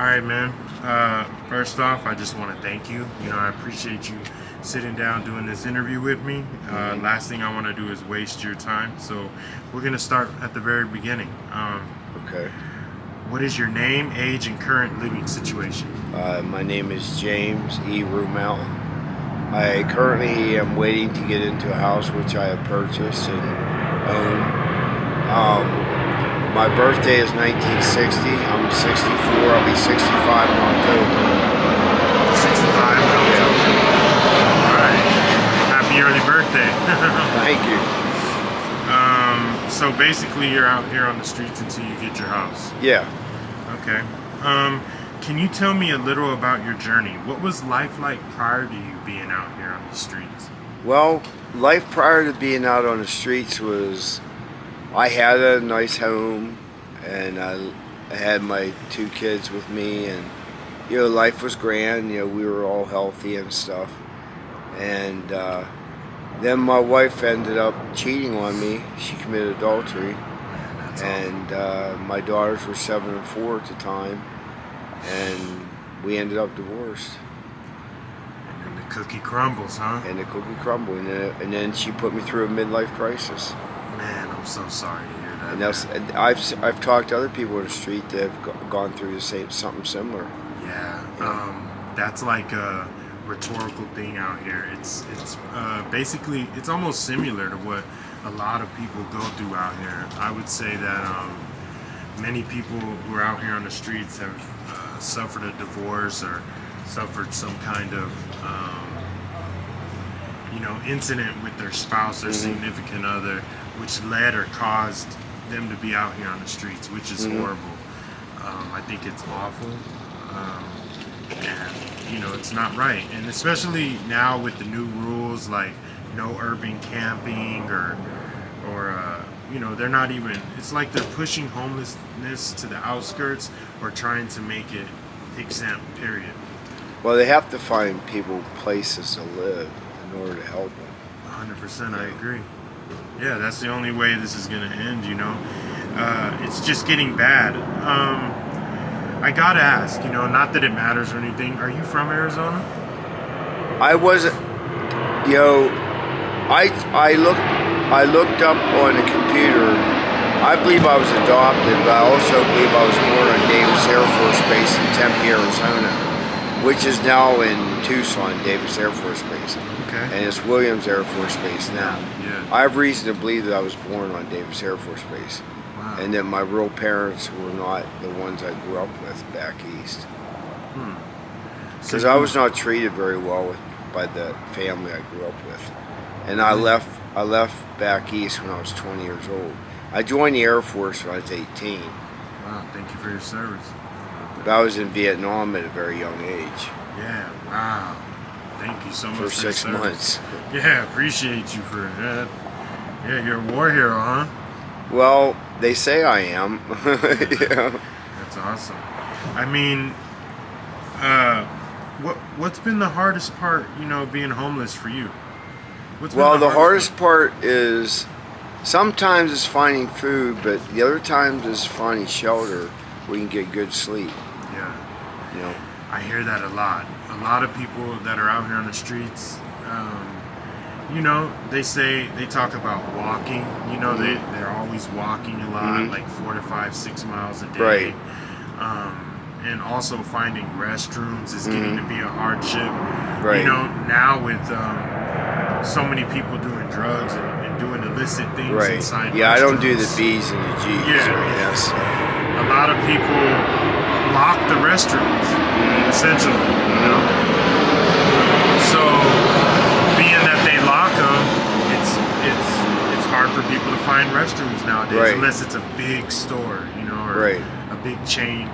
All right, man. First off, I just want to thank you. I appreciate you sitting down doing this interview with me. Last thing I want to do is waste your time. So we're going to start at the very beginning. Okay. What is your name, age, and current living situation? My name is James E. Rumel. I currently am waiting to get into a house which I have purchased and own. My birthday is 1960. I'm 64. I'll be 65 in October. 65. All right. Happy early birthday. Thank you. So basically, you're out here on the streets until you get your house. Yeah. Okay. Can you tell me a little about your journey? What was life like prior to you being out here on the streets? Well, life prior to being out on the streets was, I had a nice home, and I had my 2 kids with me, and life was grand. We were all healthy and stuff. And then my wife ended up cheating on me. She committed adultery, and my daughters were 7 and 4 at the time, and we ended up divorced. And the cookie crumbles, huh? And the cookie crumbled, and then she put me through a midlife crisis. Man, I'm so sorry to hear that. And I've talked to other people on the street that have gone through something similar. Yeah. That's like a rhetorical thing out here. It's basically, it's almost similar to what a lot of people go through out here. I would say that many people who are out here on the streets have suffered a divorce or suffered some kind of incident with their spouse or significant other, which led or caused them to be out here on the streets, which is horrible. I think it's awful, and it's not right. And especially now with the new rules, like no urban camping or they're not even. It's like they're pushing homelessness to the outskirts or trying to make it exempt. Period. Well, they have to find people places to live in order to help them. 100%, I agree. Yeah, that's the only way this is going to end, It's just getting bad. I gotta ask, not that it matters or anything, are you from Arizona? I wasn't, I looked up on the computer. I believe I was adopted, but I also believe I was born on Davis Air Force Base in Tempe, Arizona, which is now in Tucson, Davis Air Force Base. Okay. And it's Williams Air Force Base now. Yeah. I have reason to believe that I was born on Davis Air Force Base. Wow. And that my real parents were not the ones I grew up with back east. Because I was not treated very well by the family I grew up with. And I left back east when I was 20 years old. I joined the Air Force when I was 18. Wow, thank you for your service. But I was in Vietnam at a very young age. Yeah, wow. Thank you so much for your 6 service. months. Yeah, appreciate you for that. Yeah, you're a war hero, huh? Well, they say I am. Yeah. That's awesome. I mean, what's been the hardest part, being homeless for you? Well, the hardest part is sometimes it's finding food, but the other times is finding shelter where you can get good sleep. Yeah. I hear that a lot. A lot of people that are out here on the streets, they talk about walking. They're always walking a lot, like 4 to 5, 6 miles a day. Right. And also finding restrooms is getting to be a hardship. Right. Now with so many people doing drugs and doing illicit things inside. Yeah, restrooms. I don't do the B's and the G's. Yes. A lot of people lock the restrooms, essentially. So, being that they lock them, it's hard for people to find restrooms nowadays, unless it's a big store, or a big chain,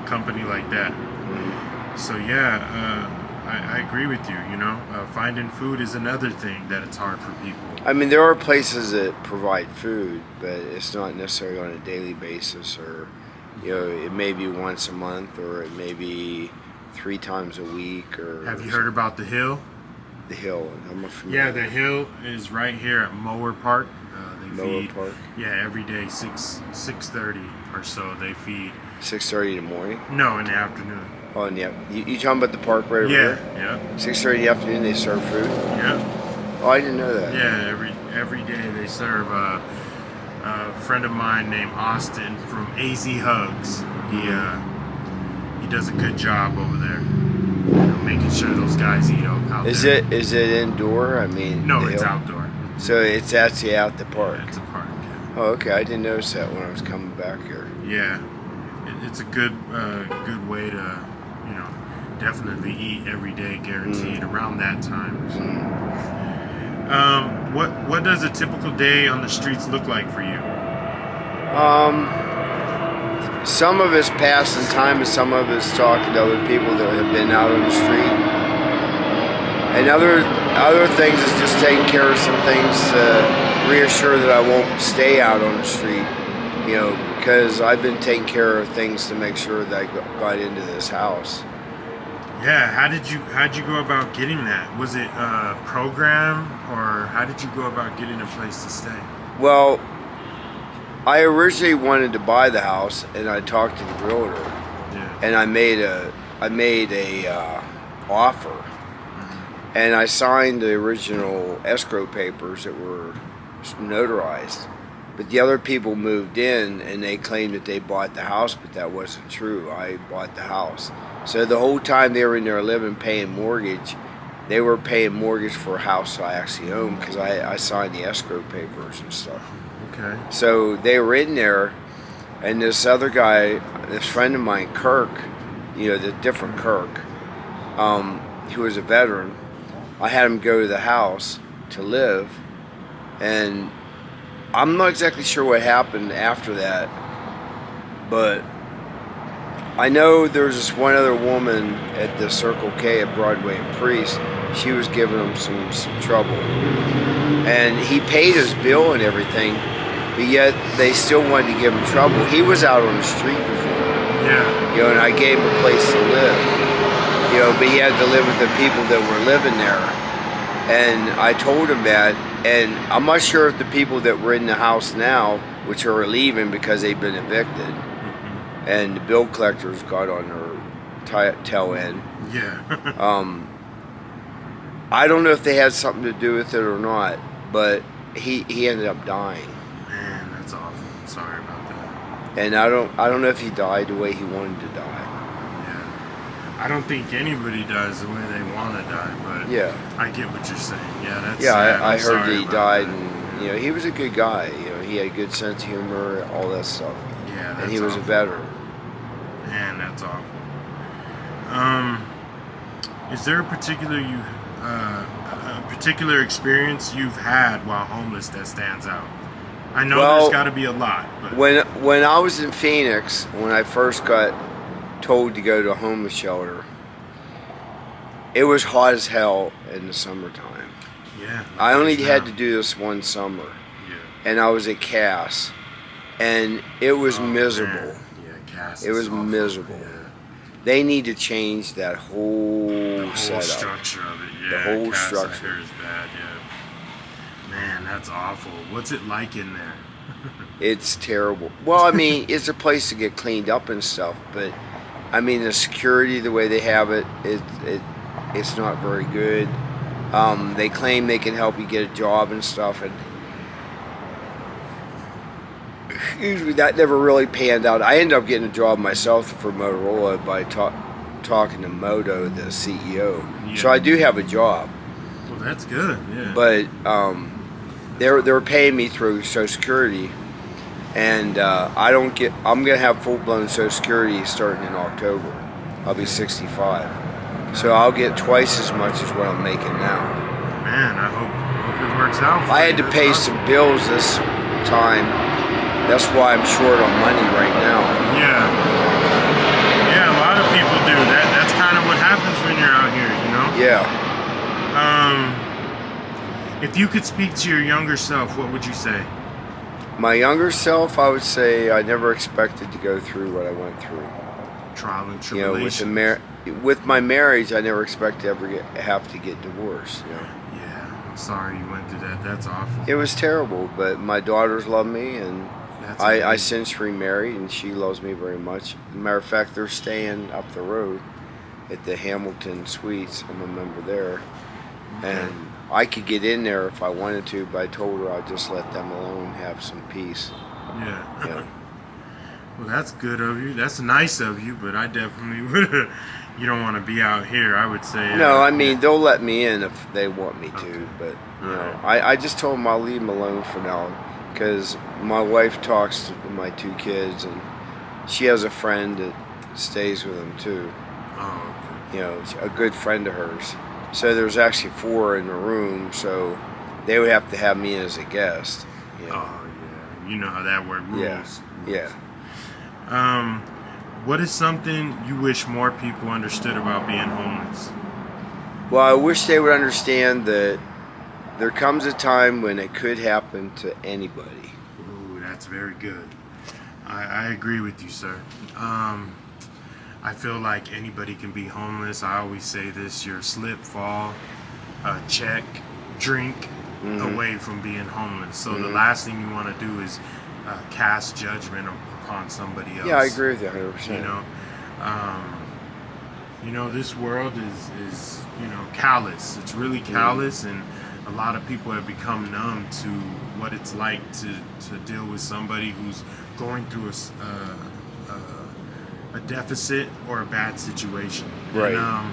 company like that. So yeah, I agree with you. Finding food is another thing that it's hard for people. I mean, there are places that provide food, but it's not necessarily on a daily basis, or it may be once a month, or it may be 3 times a week. Or have you heard about the Hill? The Hill, I'm familiar. Yeah, the Hill is right here at Mower Park. They Mower feed, Park. Yeah, every day 6:30 or so they feed 6:30 in the morning. No, in the afternoon. Oh, and yeah, you talking about the park right over Yeah, there? yeah, 6:30 in the afternoon they serve food. yeah, Oh, I didn't know that. yeah. Every day they serve. A friend of mine named Austin from AZ Hugs. He does a good job over there, making sure those guys eat out Is there. it indoor? I mean, No, it's outdoor. So it's actually out the park. Yeah, it's a park. Yeah. Oh, okay. I didn't notice that when I was coming back here. Yeah, it's a good way to, definitely eat every day, guaranteed around that time. So. What does a typical day on the streets look like for you? Some of it's passing time, and some of it's talking to other people that have been out on the street. And other things is just taking care of some things to reassure that I won't stay out on the street. Because I've been taking care of things to make sure that I got into this house. Yeah, how'd you go about getting that? Was it a program, or how did you go about getting a place to stay? Well, I originally wanted to buy the house, and I talked to the realtor, Yeah. and I made a offer, and I signed the original escrow papers that were notarized. But the other people moved in, and they claimed that they bought the house, but that wasn't true. I bought the house. So the whole time they were in there living, paying mortgage, they were paying mortgage for a house I actually owned because I signed the escrow papers and stuff. Okay. So they were in there, and this other guy, this friend of mine, Kirk, the different Kirk, who was a veteran, I had him go to the house to live, and I'm not exactly sure what happened after that, but I know there was this one other woman at the Circle K at Broadway and Priest. She was giving him some trouble. And he paid his bill and everything, but yet they still wanted to give him trouble. He was out on the street before. Yeah. And I gave him a place to live. But he had to live with the people that were living there. And I told him that, and I'm not sure if the people that were in the house now, which are leaving because they've been evicted, and the bill collectors got on their tail end. Yeah. I don't know if they had something to do with it or not, but he ended up dying. Man, that's awful. I'm sorry about that. And I don't know if he died the way he wanted to die. Yeah. I don't think anybody dies the way they want to die, but Yeah. I get what you're saying. Yeah, that's Yeah, sad. I I'm heard sorry that he about died, that. and he was a good guy. He had a good sense of humor, all that stuff. Yeah, that's And he was awful. a veteran. Man, that's awful. Is there a particular experience you've had while homeless that stands out? I know Well, there's got to be a lot, but When I was in Phoenix, when I first got told to go to a homeless shelter, it was hot as hell in the summertime. yeah, I only there's had now. to do this one summer, Yeah. and I was at Cass, and it was Oh, miserable. man. Yeah, Cass It is was awful. miserable. Yeah. They need to change that whole The whole setup. structure of it. Yeah, The whole Cass, structure. I hear is bad. Yeah. Man, that's awful. What's it like in there? It's terrible. Well, I mean, it's a place to get cleaned up and stuff, but I mean, the security, the way they have it's not very good. They claim they can help you get a job and stuff, and usually that never really panned out. I ended up getting a job myself for Motorola by talking to Moto, the CEO. Yeah. So I do have a job, Well, that's good. Yeah. but they were paying me through Social Security, and I'm gonna have full-blown Social Security starting in October. I'll be 65, so I'll get twice as much as what I'm making now. Man, I hope it works out. For I you. had to That's pay awesome. some bills this time. That's why I'm short on money right now. Yeah. Yeah, a lot of people do that. That's kind of what happens when you're out here, you know? Yeah. If you could speak to your younger self, what would you say? My younger self, I would say I never expected to go through what I went through. Trial and You know, tribulation. with my marriage, I never expected to ever have to get divorced. You know? Yeah, I'm sorry you went through that. That's awful. It was terrible, but my daughters love me, and That's I amazing. since remarried, and she loves me very much. As a matter of fact, they're staying up the road at the Hamilton Suites. I'm a member there, Okay. and I could get in there if I wanted to, but I told her I'd just let them alone, have some peace. Yeah. Yeah. Well, that's good of you. That's nice of you, but I definitely would. You don't want to be out here. I would say. No, I Yeah. mean they'll let me in if they want me to, Okay. but All right. I just told them I'll leave them alone for now, because my wife talks to my two kids, and she has a friend that stays with them too. Oh, A good friend of hers. So there's actually 4 in the room, so they would have to have me as a guest. okay. Oh, yeah. You know how that works. Yeah, Rules. yeah. What is something you wish more people understood about being homeless? Well, I wish they would understand that there comes a time when it could happen to anybody. Ooh, that's very good. I agree with you, sir. I feel like anybody can be homeless. I always say this: you're a slip, fall, check, drink away from being homeless. So the last thing you want to do is cast judgment upon somebody else. Yeah, I agree with you 100%. This world is callous. It's really callous, and a lot of people have become numb to what it's like to deal with somebody who's going through a deficit or a bad situation. Right. And,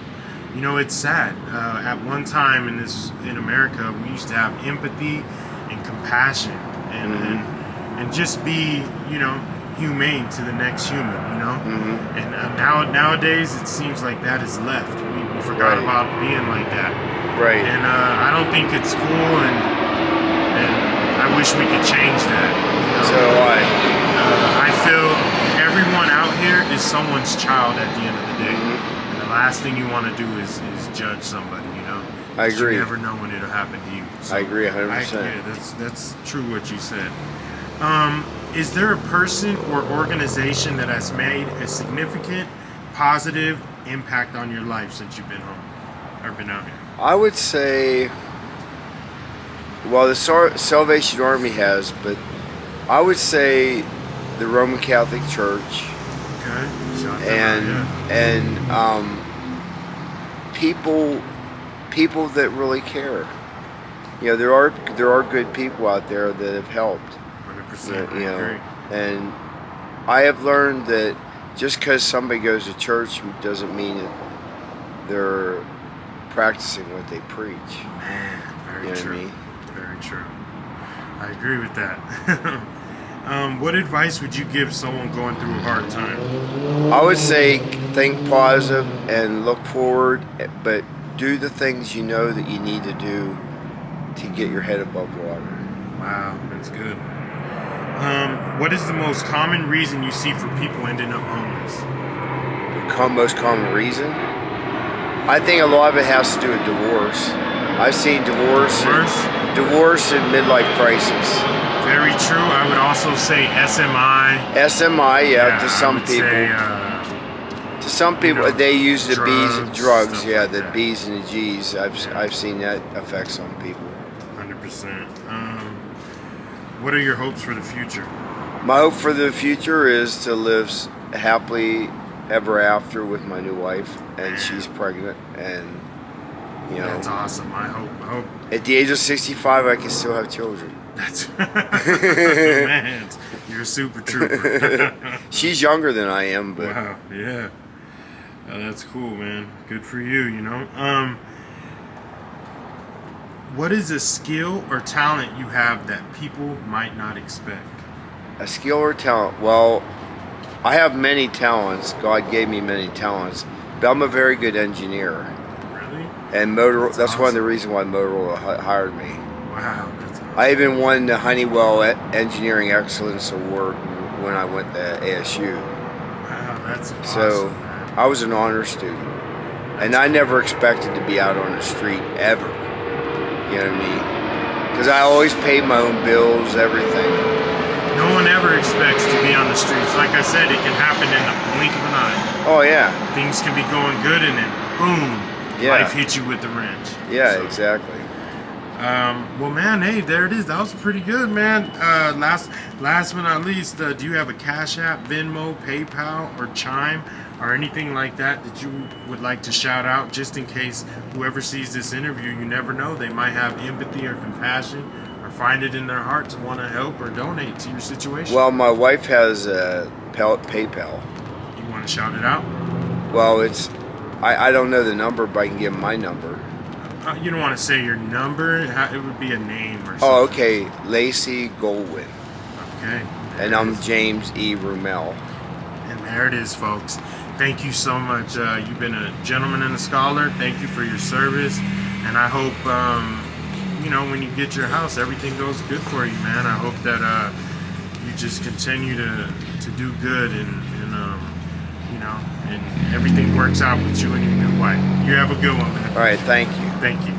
it's sad. At one time in America, we used to have empathy and compassion, and just be humane to the next human. And nowadays it seems like that is left. We forgot Right. about being like that. Right. And I don't think it's cool, and I wish we could change that. So do I. I feel everyone out here is someone's child at the end of the day. And the last thing you want to do is judge somebody, I agree. You never know when it'll happen to you. So I agree 100%. yeah, that's true what you said. Is there a person or organization that has made a significant positive impact on your life since you've been home or been out here? I would say, well, the Salvation Army has, but I would say the Roman Catholic Church Okay. Shout out, yeah. and people that really care. There are good people out there that have helped. 100%. I agree. And I have learned that just because somebody goes to church doesn't mean that they're practicing what they preach. Man, very You know what I true. mean? Very true. I agree with that. What advice would you give someone going through a hard time? I would say think positive and look forward, but do the things you know that you need to do to get your head above water. Wow, that's good. What is the most common reason you see for people ending up homeless? The most common reason? I think a lot of it has to do with divorce. I've seen divorce and midlife crisis. Very true. I would also say SMI. SMI, yeah, to I some would people. say, To some people, they use the drugs, stuff yeah, like the that. B's and the G's. I've seen that affect some people. 100%. What are your hopes for the future? My hope for the future is to live happily ever after with my new wife, and she's pregnant, and That's awesome. I hope at the age of 65, I can still have children. that's man. You're a super trooper. She's younger than I am, but Wow. Yeah. That's cool, man. Good for you. What is a skill or talent you have that people might not expect? a skill or talent. Well, I have many talents. God gave me many talents, but I'm a very good engineer. Really? And that's one of the reasons why Motorola hired me. Wow, that's awesome. I even won the Honeywell Engineering Excellence Award when I went to ASU. Wow, that's awesome. So Man. I was an honor student, and I never expected to be out on the street ever. You know what I mean? Because I always paid my own bills, everything. No one ever expects to be on the streets. Like I said, it can happen in the blink of an eye. Oh yeah, Things can be going good, and then boom, Yeah. life hits you with the wrench. yeah, So, exactly. Well, man, hey, there it is. That was pretty good, man. Last but not least, do you have a Cash App, Venmo, PayPal, or Chime, or anything like that that you would like to shout out, just in case whoever sees this interview, you never know, they might have empathy or compassion, or find it in their heart to want to help or donate to your situation? Well, my wife has a PayPal. You want to shout it out? Well, I don't know the number, but I can give my number. You don't want to say your number. It would be a name or something. Oh, okay. Lacey Goldwyn. Okay. And I'm James E. Rumel. And there it is, folks. Thank you so much. You've been a gentleman and a scholar. Thank you for your service. And I hope, when you get your house, everything goes good for you, man. I hope that you just continue to do good and everything works out with you and your new wife. You have a good one, man. All right. Thank you. Thank you.